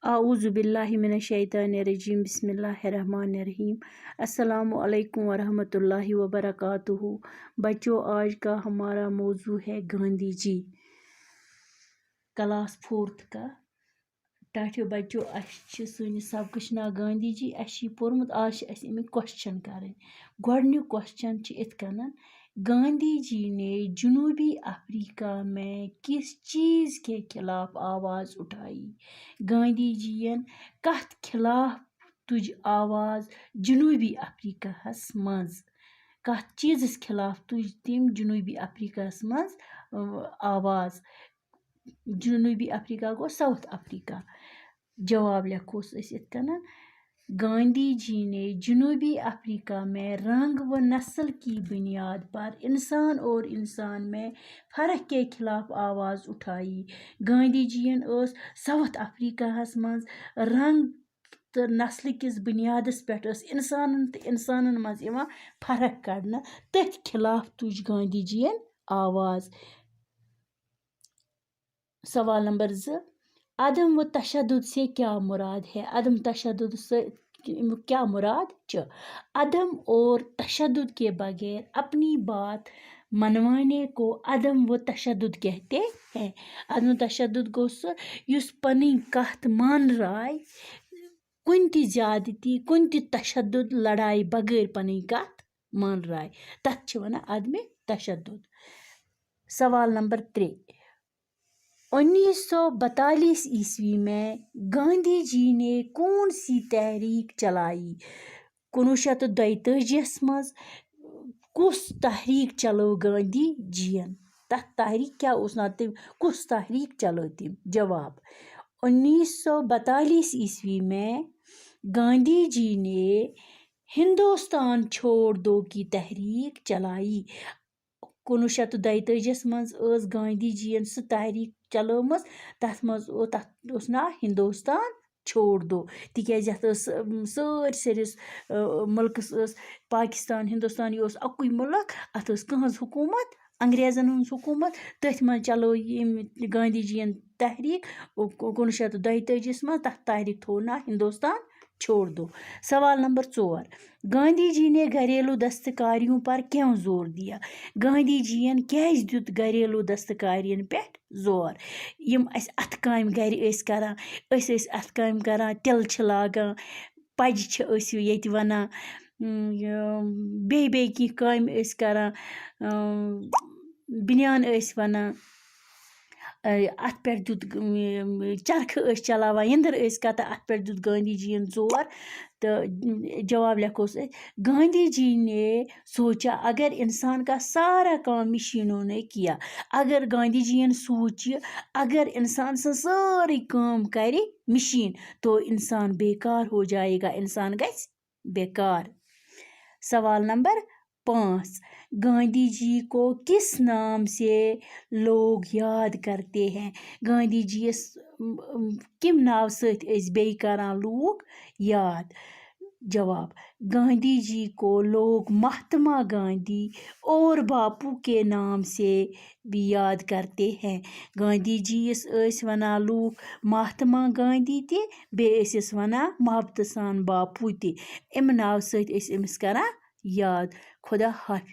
आऊज़ु बिल्लाहि मिनश्शैतानिर्रजीम बिस्मिल्लाहिर्रहमानिर्रहीम। अस्सलामु अलैकुम वरहमतुल्लाहि वबरकातुहू। बच्चों, आज का हमारा मौजू है गांधी जी। क्लास 4th का टाठियो बच्चों, सानिस सबकश नाव गांधी जी। पोर्मुत आज अमिक क्वेश्चन करें। गोडन्युक क्वेश्चन इत कन, गांधी जी ने जनूबी अफ्रीका में किस चीज़ के खिलाफ आवाज़ उठाई? गांधी जीन कथ खिलाफ तुज आवाज़ जनूबी अफ्रीका मज? कथ चीज़ खिलाफ तुज तिम जनूबी अफ्रीका मज आवाज़? जनूबी अफ्रीका गो साउथ अफ्रीका। जवाब लिखोस इत कन, गांधी जी ने जनूबी अफ्रीका में रंग व नस्ल की बुनियाद पर इंसान और इंसान में फ़र्क के खिलाफ आवाज़ उठाई। गांधी जीन साउथ अफ्रीका मज रंग तो नस्ल किस बुनियादस पे इंसान तो इंसान मज फ़र्क कड़ना, तथ खिलाफ तुज गांधी जीन आवाज़। सवाल नंबर 2, अदम व तशद्दुद से क्या मुराद है? अदम तशद्दुद से क्या मुराद च? अदम और तशद्दुद के बगैर अपनी बात मनवाने को अदम व तशद्दुद कहते हैं। अदम तशद्दुद गो युस पनी कथ मान राय कुन ती ज्यादती कुन ती तशद्दुद लड़ाई बगैर पनी कथ मान राय, तथ छ वना अदम तशद्दुद। सवाल नंबर 3, 1942 ईस्वी में गांधी जी ने कौन सी तहरीक चलाई? 1942 मज कुस तहरीक चलो गांधी जीन? तथ तहरीक क्या उस ना तिम कुस तहरीक चलो तिम? जवाब, 1942 ईस्वी में गांधी जी ने हिंदुस्तान छोड़ दो की तहरीक चलाई। 1942 मज गांधी जी सह तहरीक चलोमस, तथ ना हिंदुस्तान छोड़ दो। तिकाज सरसिस मुल्कस पाकिस्तान हिंदुस्तान यह अकुई मुल्क, अत कहज हुकूमत, अंग्रेजन हुंद हुकूमत। तथ मज चलो गांधी जीन तहरीक 1942 मज, तथ तहरीक थो ना हिंदुस्तान छोड़ दो। सवाल नंबर 4, गांधी जी ने घरेलू दस्तकारियों पर क्यों जोर दिया? गांधी जीन क्याज दुत घरेलू दस्तकारियन पे जोर? यम अस अथ काम घर करान, अथ काम करान, तिल छ लागान, पज छ येत वनान, बे की काम करान, बनियान वनान, अथ पे दुत चरख चलावान, यंदर कता, अथ पे दुत गांधी जीन जोर। तो जवाब लिखोस, गांधी जी ने सोचा अगर इंसान का सारा काम मशीनों ने किया, अगर गांधी जी ने सोच अगर इंसान से सारी काम करे मशीन तो इंसान बेकार हो जाएगा, इंसान गस बेकार। सवाल नंबर 5, गांधी जी को किस नाम से लोग याद करते हैं? गांधी जी किम नाव सत बे करान लोग याद? जवाब, गांधी जी को लोग महात्मा गांधी और बापू के नाम से भी याद करते हैं। गांधी जी वना लोग महात्मा गांधी ते बे वना मोहब्बत सान बापू ते। इम नाव सत करान याद। खुदा हाफिज।